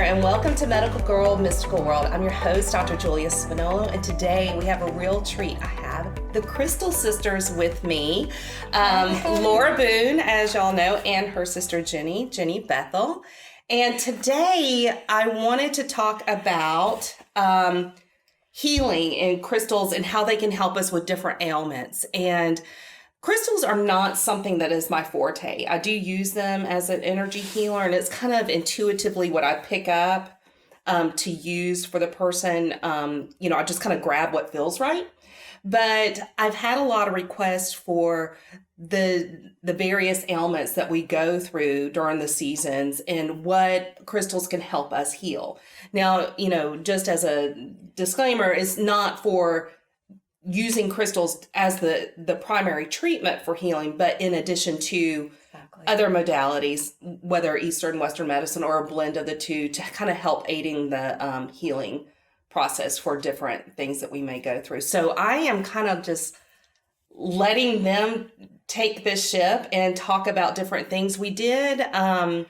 and welcome to Medical Girl Mystical World. I'm your host, Dr. Julia Spinolo, and today we have a real treat. I have the Crystal Sisters with me, Laura Boone, as y'all know, and her sister Jenny Bethel. And today I wanted to talk about healing and crystals and how they can help us with different ailments. And crystals are not something that is my forte. I do use them as an energy healer, and it's kind of intuitively what I pick up to use for the person. I just kind of grab what feels right. But I've had a lot of requests for the various ailments that we go through during the seasons and what crystals can help us heal. Now, just as a disclaimer, it's not for using crystals as the primary treatment for healing, but in addition to other modalities, whether Eastern, Western medicine, or a blend of the two, to kind of help aiding the healing process for different things that we may go through. So I am kind of just letting them take this ship and talk about different things. I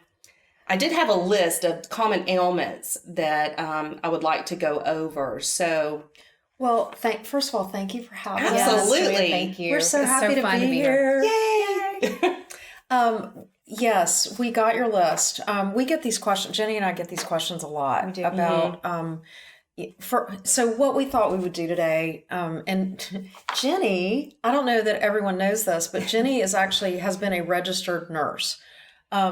did have a list of common ailments that I would like to go over. So well, first of all, thank you for having us. Absolutely. Thank you. We're so It's happy to be here. Yay! Yes, we got your list. We get these questions. Jenny and I get these questions a lot about. So what we thought we would do today, and Jenny, I don't know that everyone knows this, but Jenny has been a registered nurse.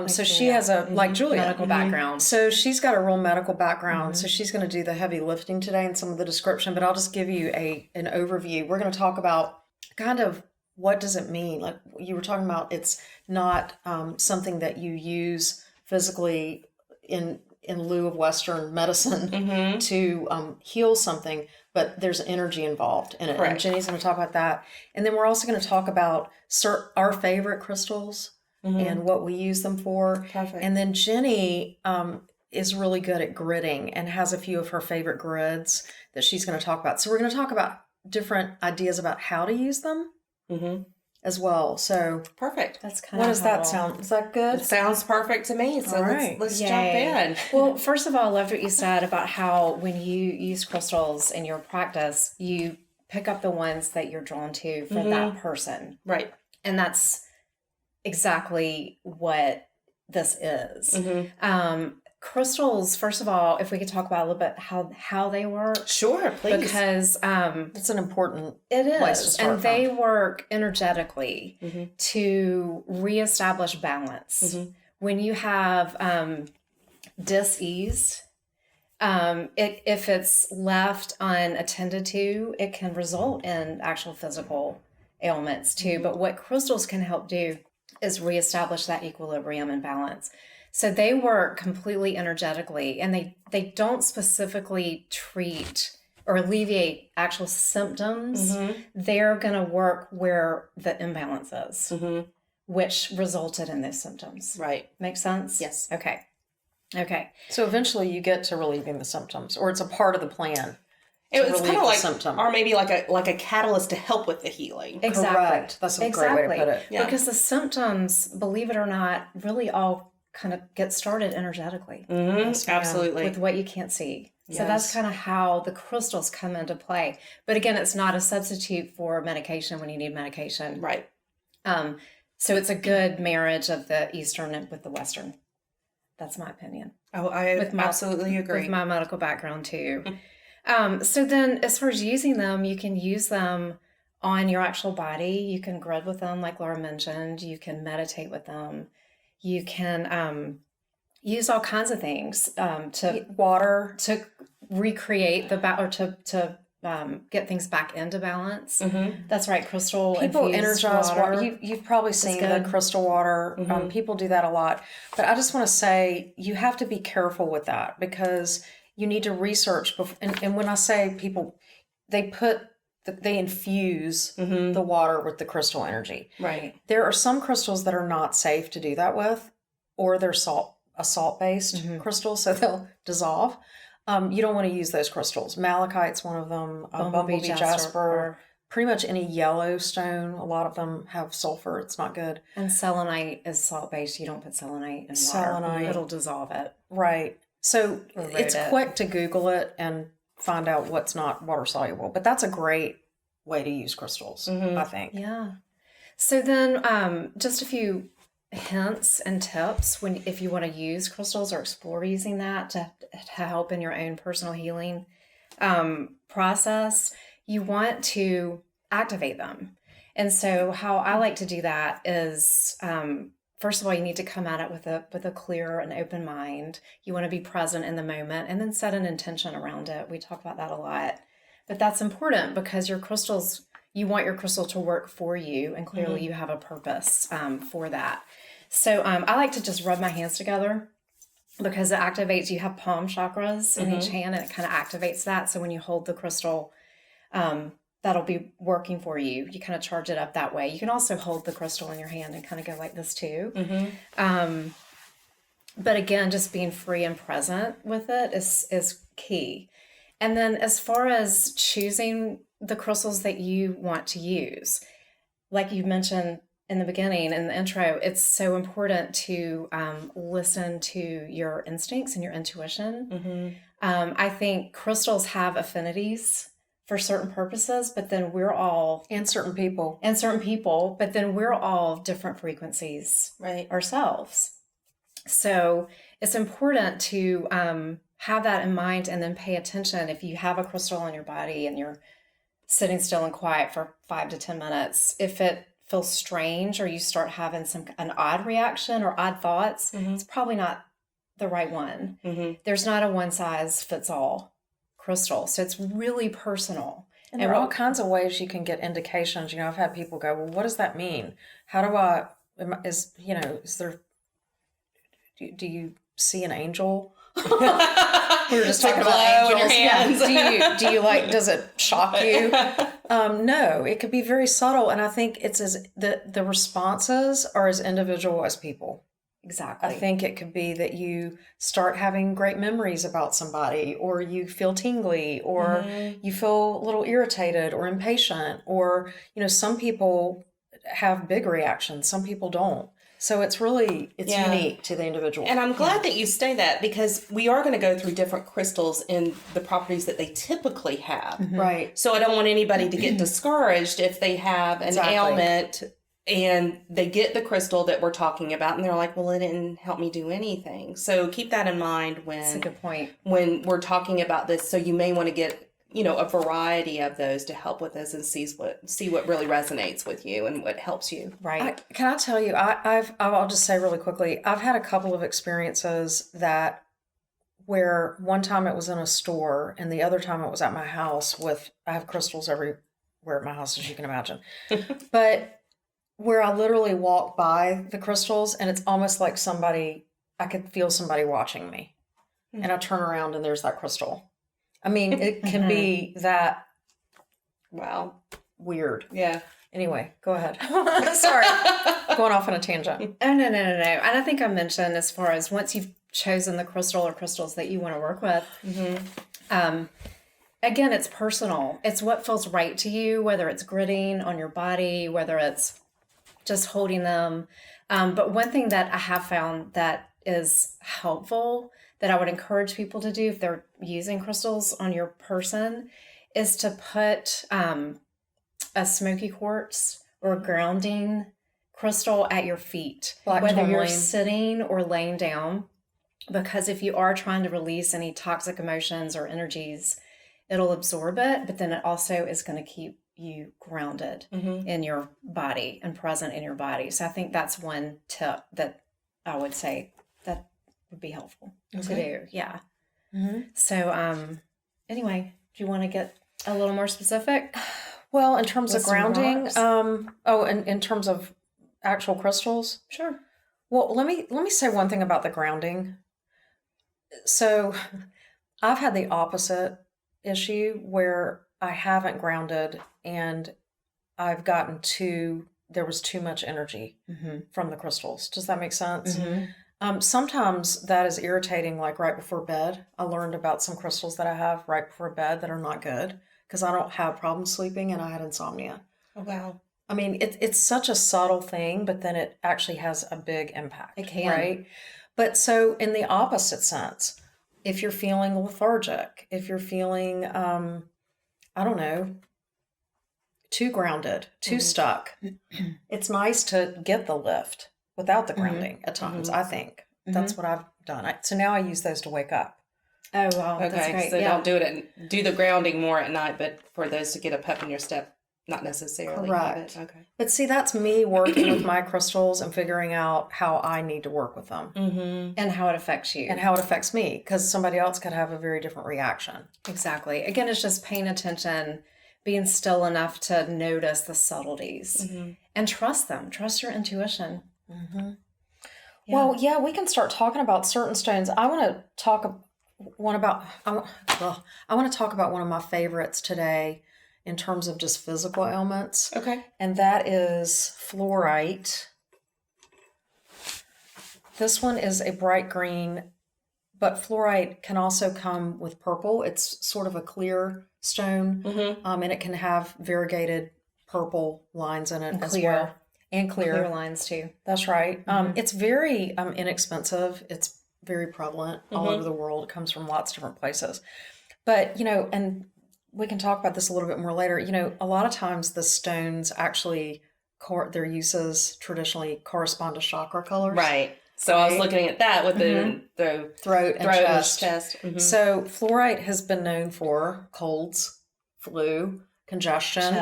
So she has like Julia, medical background. So she's got a real medical background. So she's going to do the heavy lifting today and some of the description, but I'll just give you an overview. We're going to talk about kind of what does it mean? Like you were talking about, it's not something that you use physically in lieu of Western medicine to heal something, but there's energy involved in it. Correct. And Jenny's going to talk about that. And then we're also going to talk about our favorite crystals and what we use them for. Perfect. And then Jenny is really good at gridding and has a few of her favorite grids that she's going to talk about. So we're going to talk about different ideas about how to use them as well. So Perfect. That's kind what of does that sound? Is that good? It sounds perfect to me. So All right. let's Yay. jump in. Well, first of all, I loved what you said about how when you use crystals in your practice, you pick up the ones that you're drawn to for that person. Right. And that's exactly what this is. Crystals, first of all, if we could talk about a little bit how they work. Sure, please. Because It's an important it place to is. start And they work energetically to reestablish balance. When you have dis-ease, if it's left unattended to, it can result in actual physical ailments too. But what crystals can help do is reestablish that equilibrium and balance. So they work completely energetically, and they don't specifically treat or alleviate actual symptoms. They're going to work where the imbalance is, which resulted in those symptoms. Right. Make sense? Yes. Okay. So eventually you get to relieving the symptoms, or it's a part of the plan. It's kind of like, symptom. or maybe like a catalyst to help with the healing. Exactly. Correct. That's a great way to put it. Yeah. Because the symptoms, believe it or not, really all kind of get started energetically Absolutely. with what you can't see. Yes. So that's kind of how the crystals come into play. But again, it's not a substitute for medication when you need medication. Right. So it's a good marriage of the Eastern with the Western. That's my opinion. Oh, I absolutely agree. With my medical background too. So then as far as using them, you can use them on your actual body. You can grid with them, like Laura mentioned. You can meditate with them. You can use all kinds of things to recreate or to get things back into balance. That's right, crystal. People energize water. You've probably seen the good. crystal water. People do that a lot. But I just want to say you have to be careful with that because you need to research. And when I say people, they infuse the water with the crystal energy. Right. There are some crystals that are not safe to do that with, or they're salt-based crystals, so they'll dissolve. You don't want to use those crystals. Malachite's one of them. Bumblebee jasper. Pretty much any yellow stone. A lot of them have sulfur. It's not good. And selenite is salt-based. You don't put selenite in water. Selenite. It'll dissolve it. Right. So Or wrote it's it. quick to Google it and find out what's not water soluble, but that's a great way to use crystals, I think. Yeah. So then, just a few hints and tips if you want to use crystals or explore using that to help in your own personal healing process. You want to activate them, and so how I like to do that is, first of all, you need to come at it with a clear and open mind. You want to be present in the moment, and then set an intention around it. We talk about that a lot, but that's important because your crystals. You want your crystal to work for you, and clearly you have a purpose for that. So I like to just rub my hands together because it activates. You have palm chakras in each hand, and it kind of activates that. So when you hold the crystal, that'll be working for you. You kind of charge it up that way. You can also hold the crystal in your hand and kind of go like this too. But again, just being free and present with it is key. And then as far as choosing the crystals that you want to use, like you mentioned in the beginning, in the intro, it's so important to listen to your instincts and your intuition. I think crystals have affinities for certain purposes, but then we're all... And certain people. But then we're all different frequencies Right. ourselves. So it's important to have that in mind and then pay attention. If you have a crystal on your body and you're sitting still and quiet for 5 to 10 minutes, if it feels strange or you start having an odd reaction or odd thoughts, it's probably not the right one. There's not a one size fits all crystal. So it's really personal. And there are all kinds of ways you can get indications. You know, I've had people go, well, what does that mean? How do do you see an angel? We were just talking about angels. Yeah. Do you like, does it shock you? No, it could be very subtle. And I think it's the responses are as individual as people. Exactly. I think it could be that you start having great memories about somebody, or you feel tingly, or you feel a little irritated or impatient, or, some people have big reactions. Some people don't. So it's unique to the individual. And I'm glad that you say that, because we are going to go through different crystals and the properties that they typically have. Right. So I don't want anybody to get discouraged if they have an ailment and they get the crystal that we're talking about and they're like, well, it didn't help me do anything. So keep that in mind That's a good point. when we're talking about this. So you may want to get a variety of those to help with this and see what really resonates with you and what helps you. Right. Can I tell you, I'll just say really quickly, I've had a couple of experiences where one time it was in a store and the other time it was at my house I have crystals everywhere at my house, as you can imagine. But where I literally walk by the crystals and it's almost like I could feel somebody watching me. And I turn around and there's that crystal. I mean, it can be that weird. Yeah. Anyway, go ahead. Sorry. Going off on a tangent. Oh, no. And I think I mentioned, as far as once you've chosen the crystal or crystals that you want to work with, again, it's personal. It's what feels right to you, whether it's gritting on your body, whether it's just holding them. But one thing that I have found that is helpful, that I would encourage people to do if they're using crystals on your person, is to put a Smokey Quartz or grounding crystal at your feet, whether you're sitting or laying down, because if you are trying to release any toxic emotions or energies, it'll absorb it, but then it also is going to keep you grounded in your body and present in your body. So I think that's one tip that I would say that would be helpful to do. Yeah. So anyway, do you want to get a little more specific? Well, in terms of grounding, in terms of actual crystals? Sure. Well, let me say one thing about the grounding. So I've had the opposite issue where I haven't grounded and I've gotten there was too much energy from the crystals. Does that make sense? Sometimes that is irritating, like right before bed. I learned about some crystals that I have right before bed that are not good because I don't have problems sleeping and I had insomnia. Oh, wow. I mean, it's such a subtle thing, but then it actually has a big impact. It can. Right? But so in the opposite sense, if you're feeling lethargic, if you're feeling, I don't know, too grounded, too stuck, it's nice to get the lift without the grounding at times, I think. That's what I've done. So now I use those to wake up. Oh, wow. Okay, That's great. so don't do the grounding more at night, but for those to get a pep in your step, not necessarily. Correct. Okay. But see, that's me working with my crystals and figuring out how I need to work with them. And how it affects you. And how it affects me, because somebody else could have a very different reaction. Exactly. Again, it's just paying attention, being still enough to notice the subtleties and trust them. Trust your intuition. Yeah. Well, yeah, we can start talking about certain stones. I want to talk about one of my favorites today in terms of just physical ailments. Okay. And that is fluorite. This one is a bright green, but fluorite can also come with purple. It's sort of a clear stone, and it can have variegated purple lines in it as well. And clear lines too. That's right. It's very inexpensive. It's very prevalent all over the world. It comes from lots of different places. But, and we can talk about this a little bit more later. A lot of times the stones actually, their uses traditionally correspond to chakra colors. Right. So I was looking at that with the throat and chest. Mm-hmm. So fluorite has been known for colds, flu, congestion,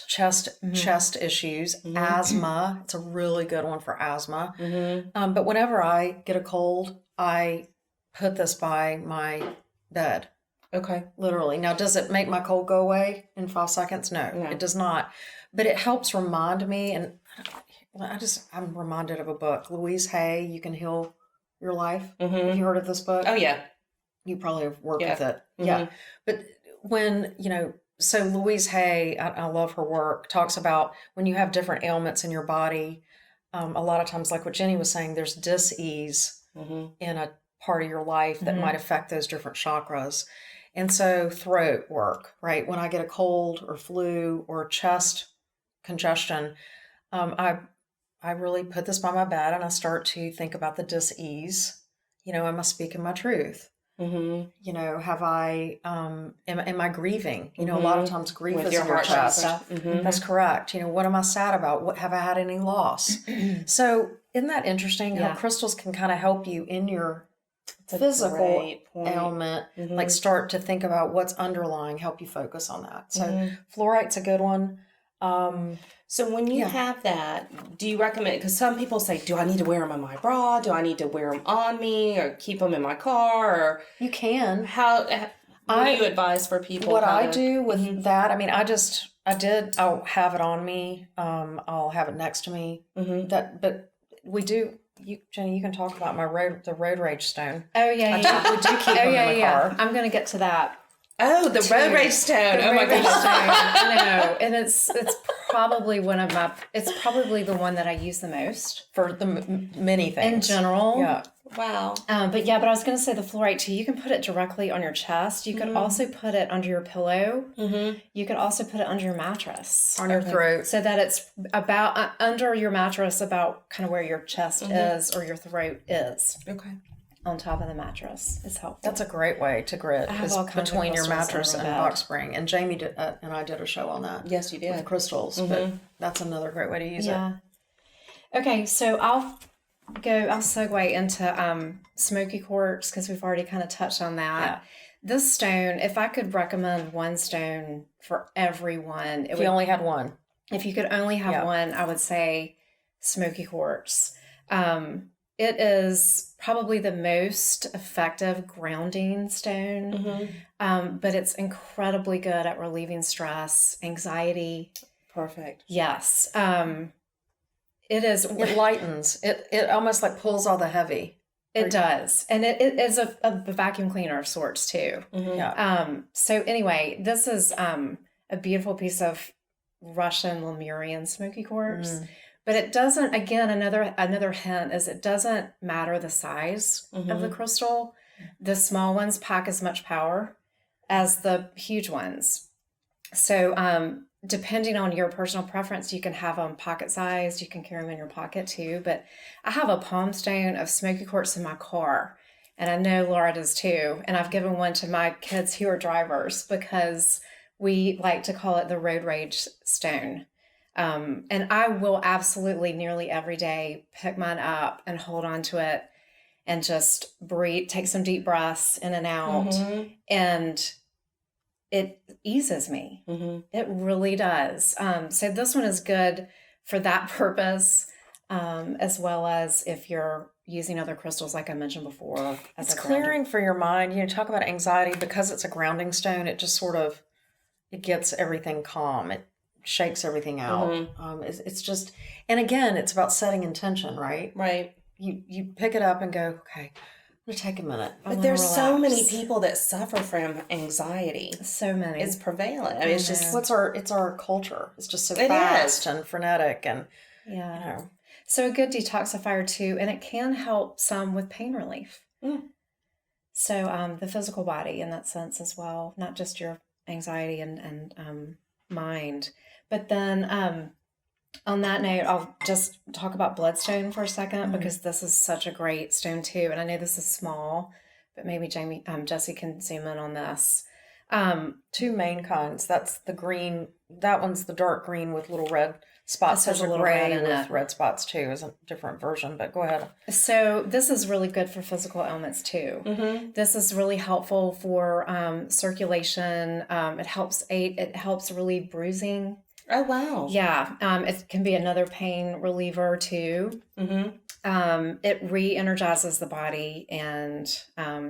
chest issues, asthma. It's a really good one for asthma. But whenever I get a cold, I put this by my bed. Okay. Literally. Now, does it make my cold go away in 5 seconds? No, it does not. But it helps remind me, and I'm reminded of a book, Louise Hay, You Can Heal Your Life. Have you heard of this book? Oh, yeah. You probably have worked with it. Yeah. But when, so Louise Hay, I love her work, talks about when you have different ailments in your body, a lot of times, like what Jenny was saying, there's dis-ease in a part of your life that might affect those different chakras. And so throat work, right? When I get a cold or flu or chest congestion, I really put this by my bed and I start to think about the dis-ease. Am I speaking my truth? Have I, am I grieving? A lot of times grief with is your in your heart chest. stuff. That's correct. What am I sad about? What have I had any loss? So isn't that interesting how crystals can kind of help you in your physical ailment, like start to think about what's underlying, help you focus on that. So fluorite's a good one. So when you have that, do you recommend, because some people say, do I need to wear them on my bra? Do I need to wear them on me or keep them in my car? Or you can. What do you advise for people? What I do with that, I'll have it on me. I'll have it next to me. But we do, Jenny, you can talk about the road rage stone. Oh, yeah. We do keep them in the car. I'm going to get to that. Oh, the road rage stone. Oh my gosh. No, and it's probably it's probably the one that I use the most for the many things in general. Yeah. Wow. But I was going to say the fluorite too. You can put it directly on your chest. You could also put it under your pillow. You could also put it under your mattress. On your throat. So that it's about under your mattress, about kind of where your chest is or your throat is. Okay. On top of the mattress. It's helpful. That's a great way to grit, is between your mattress and box spring. And Jamie did, and I did a show on that. Yes, you did. With crystals, but that's another great way to use it. Okay, so I'll segue into Smokey Quartz because we've already kind of touched on that. Yeah. This stone, if I could recommend one stone for everyone, if you only had one. If you could only have one, I would say Smokey Quartz. It is probably the most effective grounding stone, but it's incredibly good at relieving stress, anxiety. Perfect. Yes. It is. It lightens. It almost like pulls all the heavy. It does. And it is a vacuum cleaner of sorts too. So anyway, this is a beautiful piece of Russian Lemurian Smokey Quartz. But it doesn't, again, another hint is it doesn't matter the size of the crystal. The small ones pack as much power as the huge ones. So depending on your personal preference, you can have them pocket sized. You can carry them in your pocket too. But I have a palm stone of Smokey Quartz in my car. And I know Laura does too. And I've given one to my kids who are drivers because we like to call it the road rage stone. And I will absolutely nearly every day pick mine up and hold on to it and just breathe, take some deep breaths in and out. And it eases me. It really does. So this one is good for that purpose, as well as if you're using other crystals, like I mentioned before. It's clearing for your mind. Talk about anxiety, because it's a grounding stone. It just sort of, it gets everything calm. It shakes everything out. It's just, and again, it's about setting intention, right? Right. You pick it up and go, okay, I'm going to take a minute. But there's so many people that suffer from anxiety. So many. It's prevalent. I mean, it's just... It's our culture. It's just so fast and frenetic and, So a good detoxifier too, and it can help some with pain relief. So the physical body in that sense as well, not just your anxiety and mind. But then on that note, I'll just talk about Bloodstone for a second, because this is such a great stone too. And I know this is small, but maybe Jesse can zoom in on this. Two main kinds. That's the green. That one's the dark green with little red spots. There's a gray with red spots too. Is a different version, but go ahead. So this is really good for physical ailments too. This is really helpful for circulation. It helps relieve bruising. Oh, wow. Yeah. It can be another pain reliever too. It re-energizes the body. And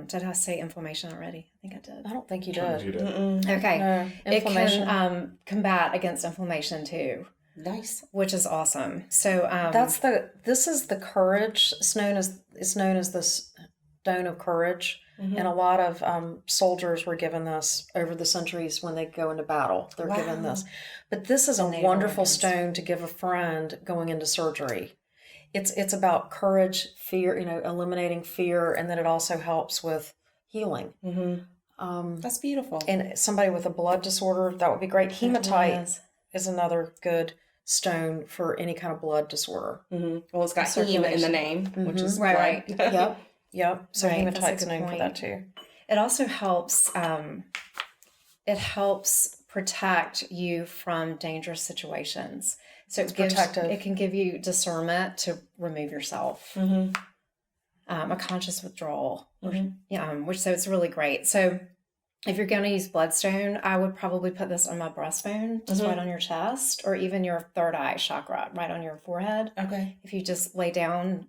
did I say inflammation already? I think I did. I don't think you did. Okay. It can combat against inflammation too. Nice. Which is awesome. So this is the courage. It's known as the stone of courage. And a lot of soldiers were given this over the centuries when they go into battle. They're given this. But this is a wonderful stone to give a friend going into surgery. It's about courage, fear, eliminating fear, and then it also helps with healing. That's beautiful. And somebody with a blood disorder, that would be great. Hematite is another good stone for any kind of blood disorder. Well, it's got heme in the name, which is right. Yep. So hematite's known for that too. It also helps. It helps protect you from dangerous situations. So it's protective. It can give you discernment to remove yourself. A conscious withdrawal. So it's really great. So if you're going to use Bloodstone, I would probably put this on my breastbone, just right on your chest, or even your third eye chakra, right on your forehead. Okay. If you just lay down,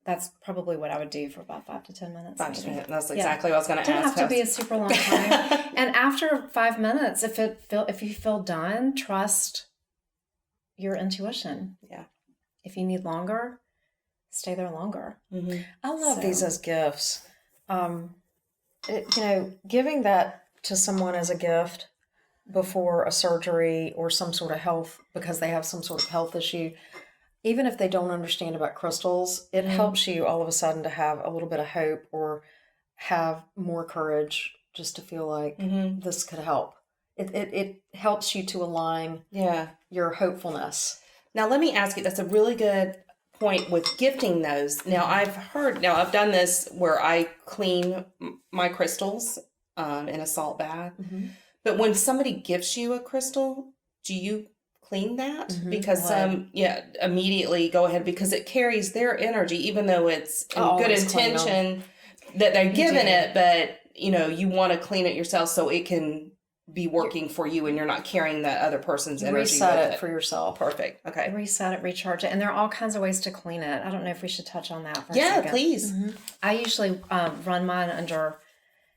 that's probably what I would do for about 5 to 10 minutes. 5 to 10 minutes. That's exactly what I was going to ask. It doesn't have to be a super long time. And after 5 minutes, if you feel done, trust your intuition. Yeah. If you need longer, stay there longer. I love these as gifts. Giving that to someone as a gift before a surgery or some sort of health, because they have some sort of health issue, even if they don't understand about crystals, it helps you all of a sudden to have a little bit of hope or have more courage, just to feel like this could help. It helps you to align your hopefulness. Now, let me ask you, that's a really good point with gifting those. Now, I've done this where I clean my crystals in a salt bath. But when somebody gifts you a crystal, do you clean that? Because immediately go ahead, because it carries their energy, even though it's in good intention that they're giving it, but you want to clean it yourself so it can be working for you and you're not carrying that other person's energy. Reset it for yourself. Perfect. Okay. Reset it, recharge it. And there are all kinds of ways to clean it. I don't know if we should touch on that for a second. Yeah, please. I usually run mine under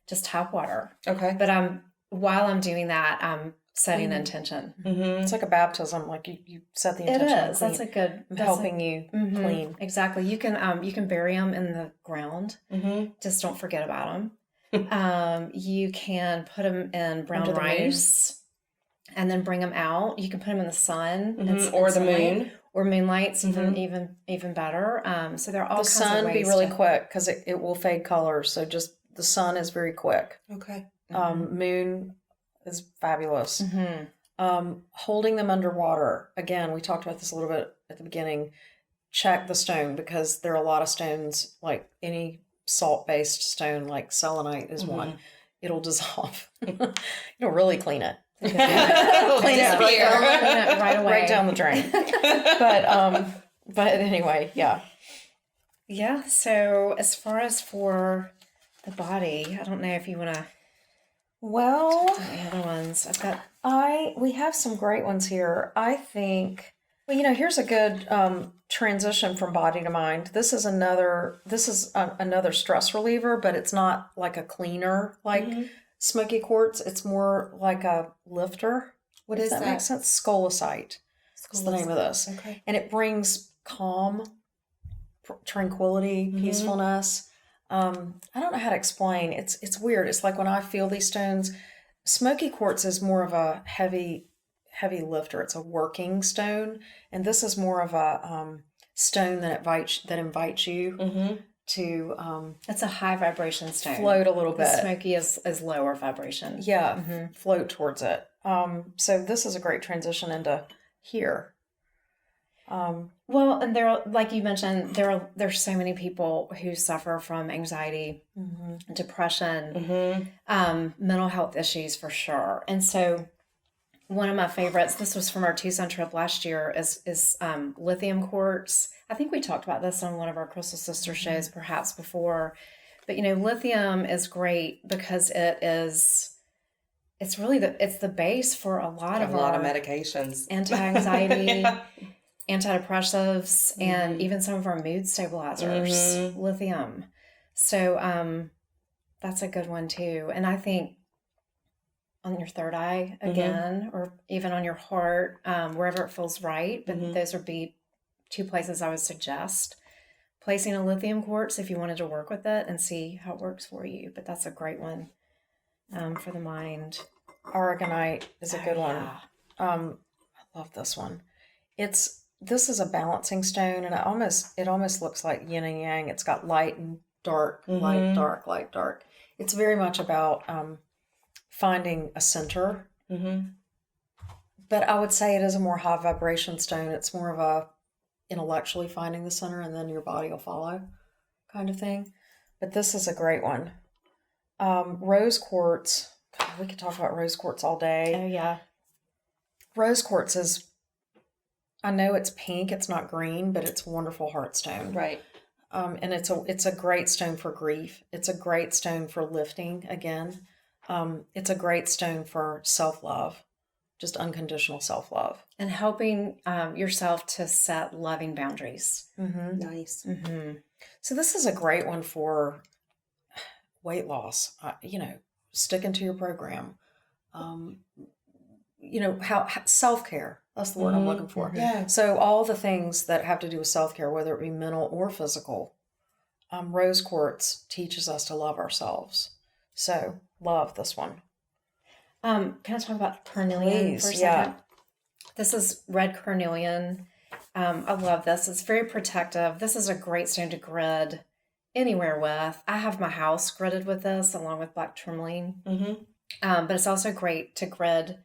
just tap water. Okay. But while I'm doing that, I'm setting an intention. It's like a baptism. Like you set the intention. It is. That's a good. Helping you clean. Exactly. You can bury them in the ground. Just don't forget about them. You can put them in brown rice and then bring them out. You can put them in the sun or the moon or moonlight's even better. So there are all kinds of ways. The sun be really quick because it will fade color. So just the sun is very quick. Okay. Moon is fabulous. Holding them underwater. Again, we talked about this a little bit at the beginning. Check the stone, because there are a lot of stones, like any salt-based stone like selenite is one. It'll dissolve. It'll really clean it. Clean it right away. Right down the drain. But anyway, yeah. Yeah. So as far as for the body, I don't know if you want to. Well, The other ones I've got. we have some great ones here. I think, well, here's a good transition from body to mind. This is another stress reliever, but it's not like a cleaner like Smokey Quartz. It's more like a lifter. What is that? Makes sense? Scolasite. That's the name of this. Okay. And it brings calm, tranquility, peacefulness. I don't know how to explain. It's weird. It's like when I feel these stones, Smokey Quartz is more of a heavy lifter. It's a working stone, and this is more of a stone that invites you to It's a high vibration stone. float a little bit. The Smoky is lower vibration. Yeah, float towards it. So this is a great transition into here. Well, and there, like you mentioned, there's so many people who suffer from anxiety, depression, mental health issues for sure. And so, one of my favorites, this was from our Tucson trip last year, is Lithium Quartz. I think we talked about this on one of our Crystal Sister shows, perhaps before. But lithium is great because it's really the base for a lot of medications, anti-anxiety. Antidepressives, and even some of our mood stabilizers, lithium. So that's a good one too. And I think on your third eye again, or even on your heart, wherever it feels right. But those would be two places I would suggest placing a lithium quartz if you wanted to work with it and see how it works for you. But that's a great one for the mind. Oregonite is a good one. Yeah. I love this one. This is a balancing stone, and it almost looks like yin and yang. It's got light and dark, light, dark, light, dark. It's very much about finding a center. But I would say it is a more high vibration stone. It's more of a intellectually finding the center, and then your body will follow kind of thing. But this is a great one. Rose quartz. God, we could talk about rose quartz all day. Oh yeah. Rose quartz is, I know it's pink, it's not green, but it's a wonderful heart stone. Right. And it's a great stone for grief. It's a great stone for lifting again. It's a great stone for self-love, just unconditional self-love. And helping yourself to set loving boundaries. Nice. So this is a great one for weight loss, sticking to your program. How self-care. That's the word I'm looking for. Yeah. So all the things that have to do with self-care, whether it be mental or physical, rose quartz teaches us to love ourselves. So love this one. Can I talk about carnelian for a second? Yeah. This is red carnelian. I love this. It's very protective. This is a great stone to grid anywhere with. I have my house gridded with this along with black tourmaline. But it's also great to grid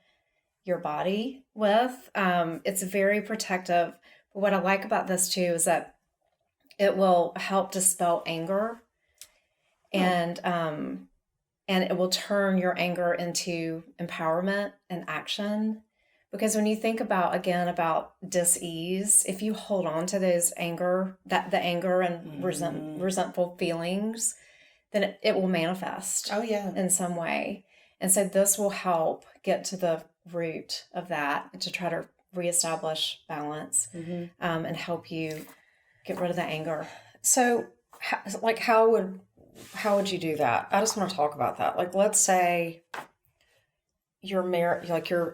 your body with. It's very protective. But what I like about this too is that it will help dispel anger, and it will turn your anger into empowerment and action. Because when you think about dis-ease, if you hold on to those the anger and resentful feelings, then it will manifest. Oh yeah. In some way. And so this will help get to the root of that to try to reestablish balance and help you get rid of the anger. So how would you do that? I just want to talk about that. Like, let's say you're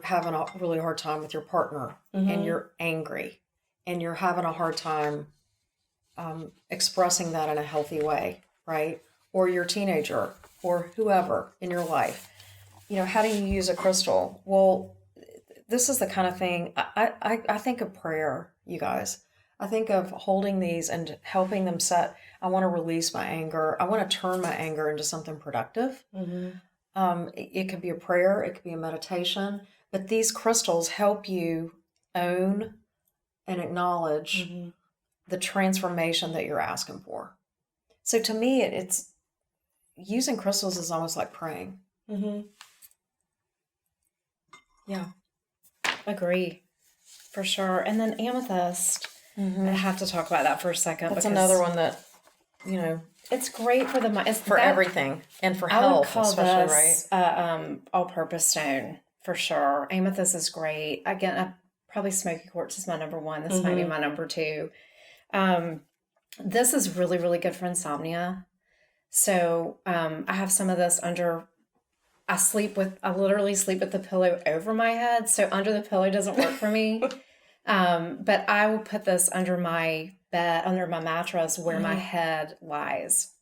having a really hard time with your partner and you're angry and you're having a hard time expressing that in a healthy way, right? Or your teenager or whoever in your life. How do you use a crystal? Well, this is the kind of thing, I think of prayer, you guys. I think of holding these and helping them I want to release my anger. I want to turn my anger into something productive. It could be a prayer, it could be a meditation, but these crystals help you own and acknowledge the transformation that you're asking for. So to me, it's using crystals is almost like praying. Mm-hmm. Yeah. Agree, for sure. And then amethyst, I have to talk about that for a second. That's because another one that, you know, it's great for the mind. It's for everything and for I would health, call especially, this all-purpose stone for sure. Amethyst is great. Again, probably Smokey Quartz is my number one. This might be my number two. This is really, really good for insomnia. So I have some of this under. I literally sleep with the pillow over my head. So under the pillow doesn't work for me. But I will put this under my bed, under my mattress where my head lies.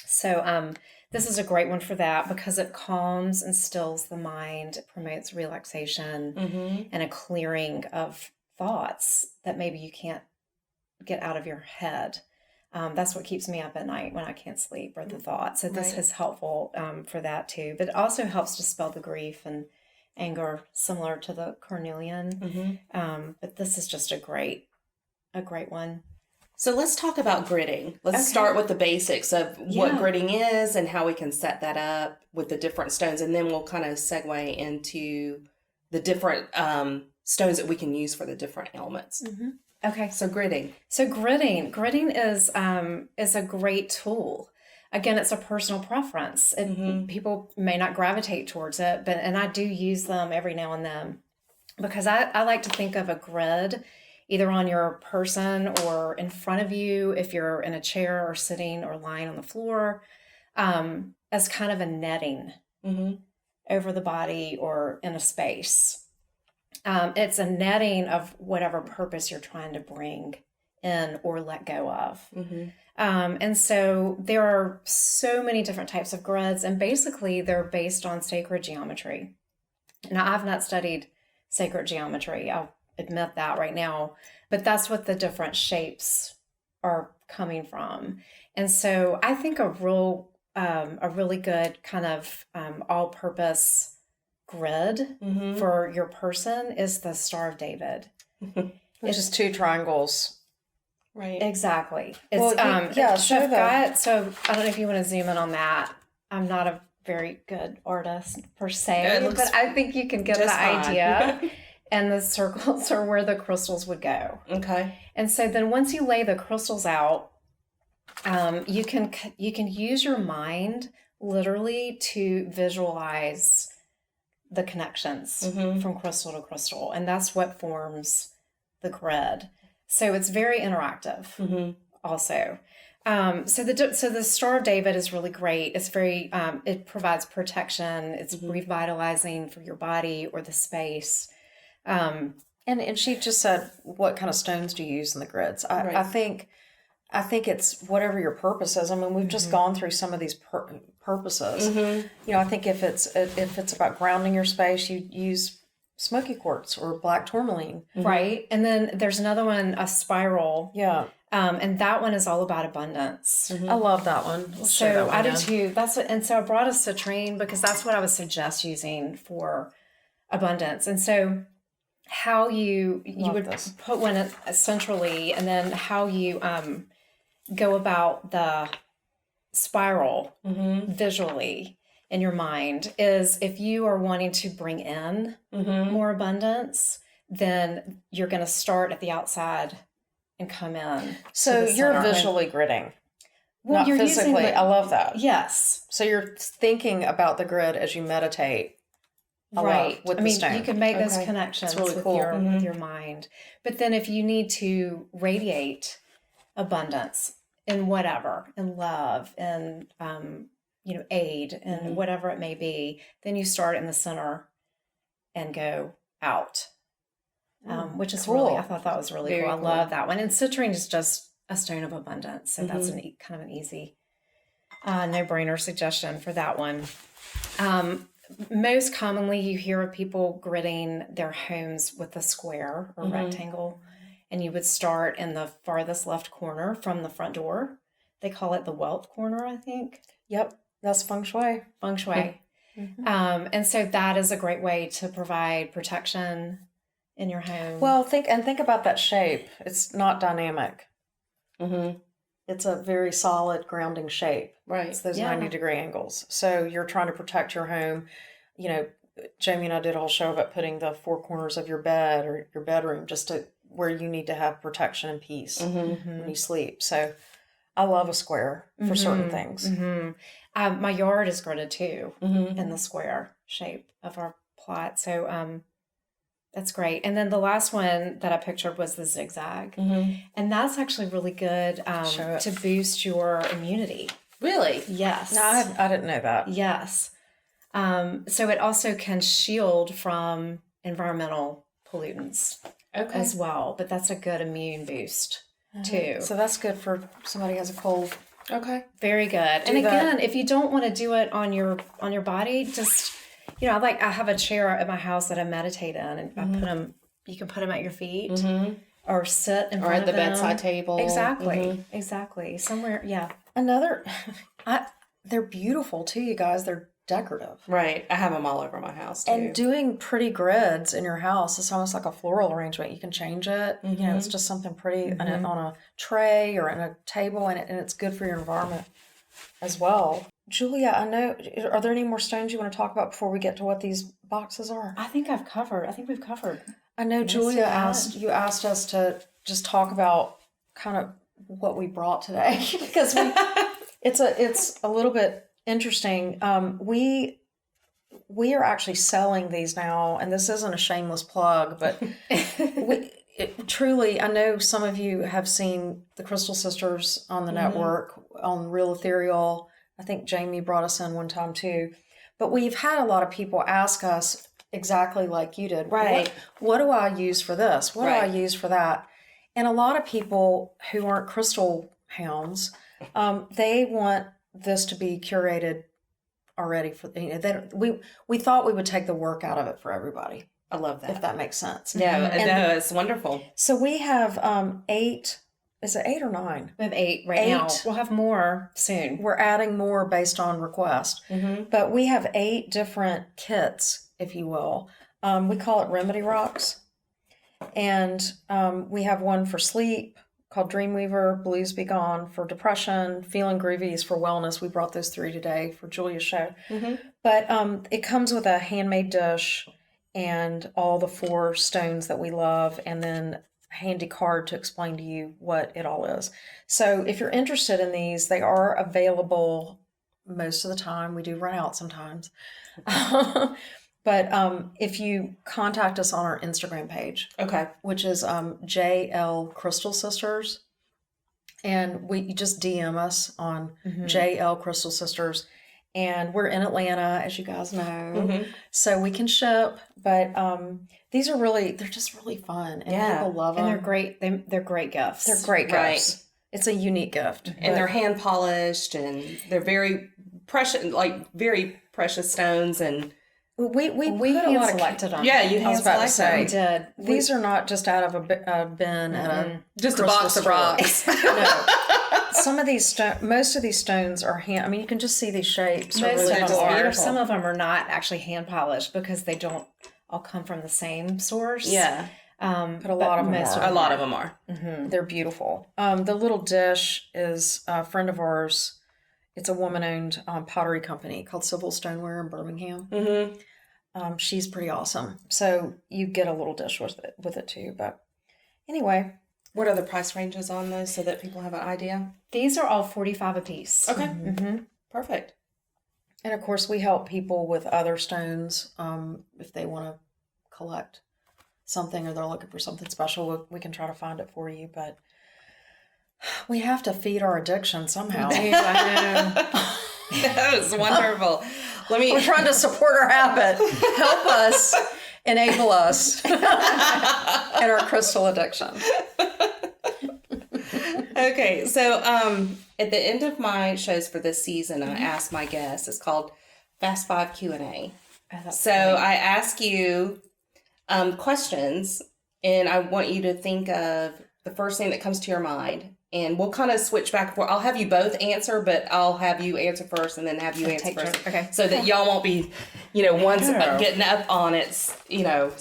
So this is a great one for that because it calms and stills the mind, it promotes relaxation and a clearing of thoughts that maybe you can't get out of your head. That's what keeps me up at night when I can't sleep, or the thoughts. So this is helpful for that too. But it also helps dispel the grief and anger, similar to the carnelian. But this is just a great one. So let's talk about gridding. Let's start with the basics of what gridding is and how we can set that up with the different stones. And then we'll kind of segue into the different stones that we can use for the different ailments. Okay. So gridding. Gridding is a great tool. Again, it's a personal preference. People may not gravitate towards it, and I do use them every now and then because I like to think of a grid either on your person or in front of you if you're in a chair or sitting or lying on the floor, as kind of a netting over the body or in a space. It's a netting of whatever purpose you're trying to bring in or let go of. And so there are so many different types of grids, and basically they're based on sacred geometry. Now, I've not studied sacred geometry. I'll admit that right now, but that's what the different shapes are coming from. And so I think a really good kind of all-purpose grid for your person is the Star of David. Which is two triangles. Right. Exactly. It's, well, so I don't know if you want to zoom in on that. I'm not a very good artist per se, but I think you can get the idea. And the circles are where the crystals would go. Okay. And so then once you lay the crystals out, you can use your mind literally to visualize the connections from crystal to crystal, and that's what forms the grid. So it's very interactive. Also, so the Star of David is really great. It's very it provides protection. It's revitalizing for your body or the space. And she just said, what kind of stones do you use in the grids? I think it's whatever your purpose is. I mean, we've just gone through some of these purposes. You know, I think if it's about grounding your space, you use Smokey Quartz or black tourmaline. Right. And then there's another one, a spiral. Yeah. And that one is all about abundance. I love that one. So I do too. And so I brought a citrine because that's what I would suggest using for abundance. And so how you would put one centrally, and then how you go about the spiral visually in your mind is if you are wanting to bring in more abundance, then you're going to start at the outside and come in. So you're visually gridding. Well, not physically. I love that. Yes. So you're thinking about the grid as you meditate. Right. With the stone. You can make those connections really with cool. with your mind. But then if you need to radiate abundance in whatever, in love, in aid, and whatever it may be, then you start in the center and go out. Which is cool. I thought that was really Very cool. I cool. love that one. And citrine is just a stone of abundance. So that's kind of an easy no-brainer suggestion for that one. Most commonly, you hear of people gridding their homes with a square or rectangle, and you would start in the farthest left corner from the front door. They call it the wealth corner, I think. Yep, that's feng shui. Feng shui. And so that is a great way to provide protection in your home. Well, think about that shape. It's not dynamic. it's a very solid grounding shape. Right. It's those Yeah. 90-degree angles. So you're trying to protect your home. You know, Jamie and I did a whole show about putting the four corners of your bed or your bedroom just to where you need to have protection and peace when you sleep. So I love a square for certain things. My yard is gridded too in the square shape of our plot. So that's great. And then the last one that I pictured was the zigzag. And that's actually really good to boost your immunity. Really? Yes. No, I didn't know that. Yes. So it also can shield from environmental pollutants as well. But that's a good immune boost too. So that's good for somebody who has a cold. Okay. Very good. And again, if you don't want to do it on your body, just I have a chair at my house that I meditate in, and I put them. You can put them at your feet, or sit in front at of the them. bedside table. Exactly. Somewhere, yeah. Another, they're beautiful too, you guys. They're decorative. Right. I have them all over my house too. And doing pretty grids in your house is almost like a floral arrangement. You can change it. You know, it's just something pretty on a tray or in a table, and it's good for your environment as well. Julia, I know, are there any more stones you want to talk about before we get to what these boxes are? I think we've covered. I know Julia asked us to just talk about kind of what we brought today because it's a little bit interesting. We are actually selling these now, and this isn't a shameless plug, but truly, I know some of you have seen the Crystal Sisters on the network, on Real Ethereal. I think Jamie brought us in one time too. But we've had a lot of people ask us exactly like you did. Right. What do I use for this? What do I use for that? And a lot of people who aren't crystal hounds, they want this to be curated already for we thought we would take the work out of it for everybody. I love that. If that makes sense. Yeah, no, it's wonderful. So we have 8. Is it 8 or 9? We have 8 now. We'll have more soon. We're adding more based on request. But we have 8 different kits, if you will. We call it Remedy Rocks. And we have one for sleep called Dreamweaver, Blues Be Gone for depression, Feeling Groovy is for wellness. We brought those 3 today for Julia's show. But it comes with a handmade dish and all the 4 stones that we love, and then handy card to explain to you what it all is. So if you're interested in these, they are available most of the time. We do run out sometimes. But if you contact us on our Instagram page, which is JL Crystal Sisters, and you just DM us on JL Crystal Sisters, and we're in Atlanta, as you guys know, so we can ship. But these are they're just really fun, and people love them. And they're great. They're great gifts. They're great gifts. It's a unique gift, and they're hand polished, and they're very precious stones. And we put hand a lot selected them. Yeah, you hand selected. We did. These are not just out of a bin at a just a box of rocks. No. Most of these stones are hand. I mean, you can just see these shapes. Most really of them are. beautiful. Some of them are not actually hand polished because they don't all come from the same source. Yeah. But a lot of them are. A lot of them are. They're beautiful. The little dish is a friend of ours. It's a woman-owned pottery company called Civil Stoneware in Birmingham. She's pretty awesome. So you get a little dish with it too. But anyway. What are the price ranges on those so that people have an idea? These are all $45 a piece. Okay. Perfect. And of course, we help people with other stones if they want to collect something or they're looking for something special. We can try to find it for you, but we have to feed our addiction somehow. I know. That was wonderful. We're trying to support our habit. Help us, enable us in our crystal addiction. Okay, so at the end of my shows for this season, I ask my guests. It's called Fast 5 Q&A. So I ask you questions, and I want you to think of the first thing that comes to your mind. And we'll kind of switch back and forth. I'll have you both answer, but I'll have you answer first and then have you answer first. Okay. So that y'all won't be, one's getting up on it, so.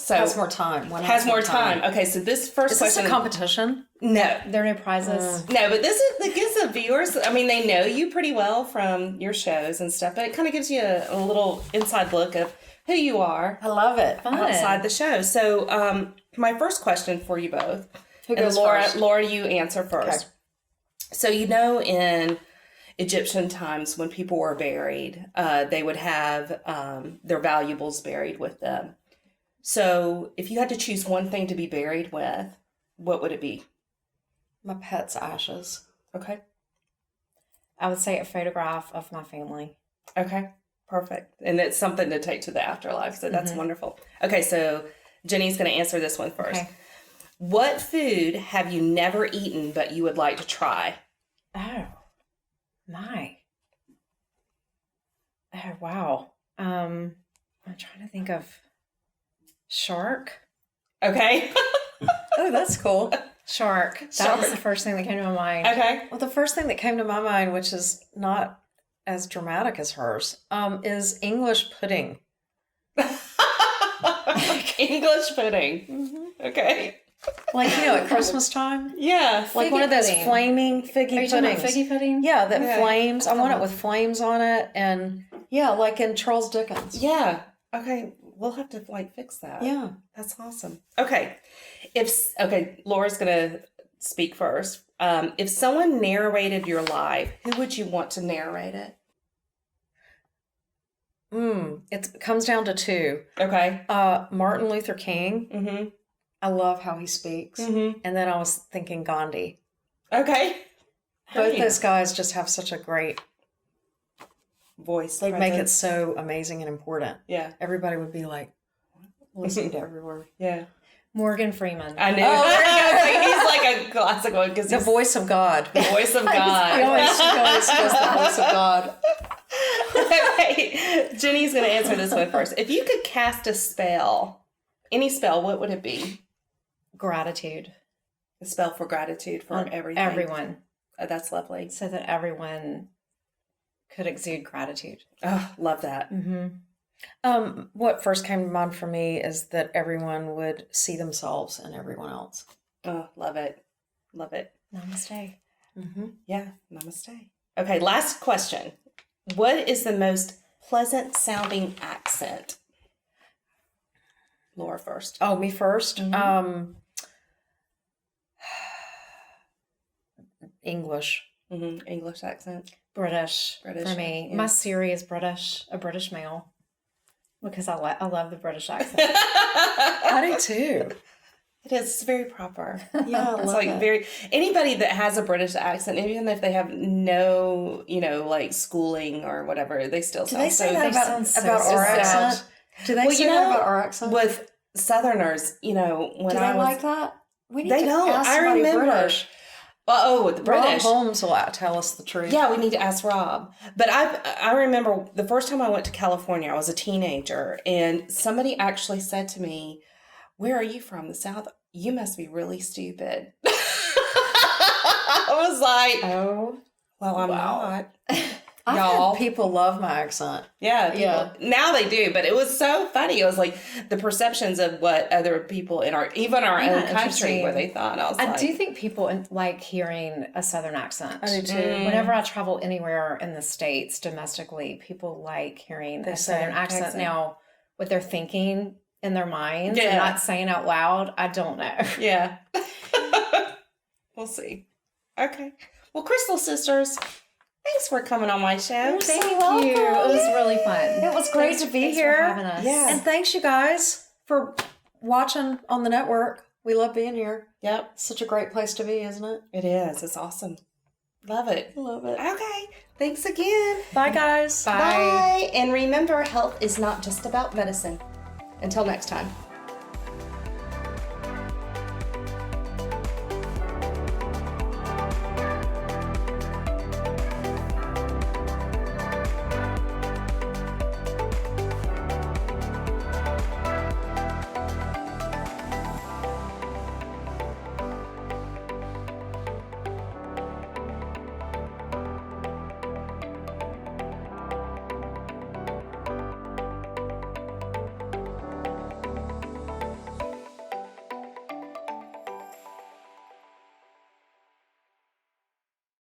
Has more time. Has more time. Okay, so this first question. Is this a competition? No. There are no prizes. No, but this gives the viewers, I mean, they know you pretty well from your shows and stuff, but it kind of gives you a little inside look of who you are. I love it. Outside the show. So, my first question for you both, Who and goes Laura, first? Laura, you answer first. Okay. So, in Egyptian times when people were buried, they would have their valuables buried with them. So, if you had to choose one thing to be buried with, what would it be? My pet's ashes. Okay. I would say a photograph of my family. Okay. Perfect. And it's something to take to the afterlife. So that's wonderful. Okay. So Jenny's going to answer this one first. Okay. What food have you never eaten but you would like to try? Oh, my. Oh, wow. I'm trying to think of shark. Okay. Oh, that's cool. Shark. That Shark. was the first thing that came to my mind. Okay. Well, the first thing that came to my mind, which is not as dramatic as hers, is English pudding. English pudding. Okay. Like, at Christmas time. Yeah. Like one of those pudding. flaming Are figgy you talking about puddings. figgy pudding? Yeah, that Yeah. flames. I want it with flames on it. And yeah, like in Charles Dickens. Yeah. Okay. We'll have to fix that. Yeah. That's awesome. Okay. Laura's going to speak first. If someone narrated your life, who would you want to narrate it? It comes down to two. Okay. Martin Luther King. Mm-hmm. I love how he speaks. Mm-hmm. And then I was thinking Gandhi. Okay. Both Hey. those guys just have such a great, Voice. they make it presence. so amazing and important. Yeah. Everybody would be like, listening to every word. Yeah. Morgan Freeman. I knew. Oh, there you go. He's like a classic one because The he's voice of God. the voice of He God. always does the voice of God. Okay. Jenny's going to answer this one first. If you could cast a spell, any spell, what would it be? Gratitude. A spell for gratitude for On everything. everyone. Oh, that's lovely. So that everyone could exude gratitude. Oh, love that. Mm-hmm. What first came to mind for me is that everyone would see themselves in everyone else. Oh, love it. Love it. Namaste. Yeah. Namaste. Okay. Last question. What is the most pleasant sounding accent? Laura first. Oh, me first? English. English accent. British British, for me. yeah. My Siri is British, a British male, because I love the British accent. I do too. It is. It's very proper. Yeah, I It's love like it. very anybody that has a British accent, even if they have no, schooling or whatever, they still Do sound they say so. that sound so about our sad. accent? Do they say that about our accent? with Southerners, when Do I they was, like that? We need they to don't. ask I somebody remember. British. Well, with the British. Rob Holmes will tell us the truth. Yeah, we need to ask Rob. But I remember the first time I went to California, I was a teenager, and somebody actually said to me, "Where are you from? The South? You must be really stupid." I was like, Oh, "Well, I'm wow. not." I've Y'all. had people love my accent. Yeah, people, Yeah. now they do, but it was so funny. It was like the perceptions of what other people in even our Yeah, own country, interesting. what they thought. I was I like, do think people like hearing a Southern accent. I do too. Whenever I travel anywhere in the States domestically, people like hearing They a say Southern accent. accent. Now, what they're thinking in their minds Yeah. and not saying out loud, I don't know. yeah. We'll see. Okay. Well, Crystal Sisters, thanks for coming on my show. Thank welcome. you. It was really fun. It was great to be Thanks here. for having us. Yeah. And thanks you guys for watching on the network. We love being here. Yep. It's such a great place to be, isn't it? It is. It's awesome. Love it. I love it. Okay. Thanks again. Bye, guys. Bye. Bye. And remember, health is not just about medicine. Until next time.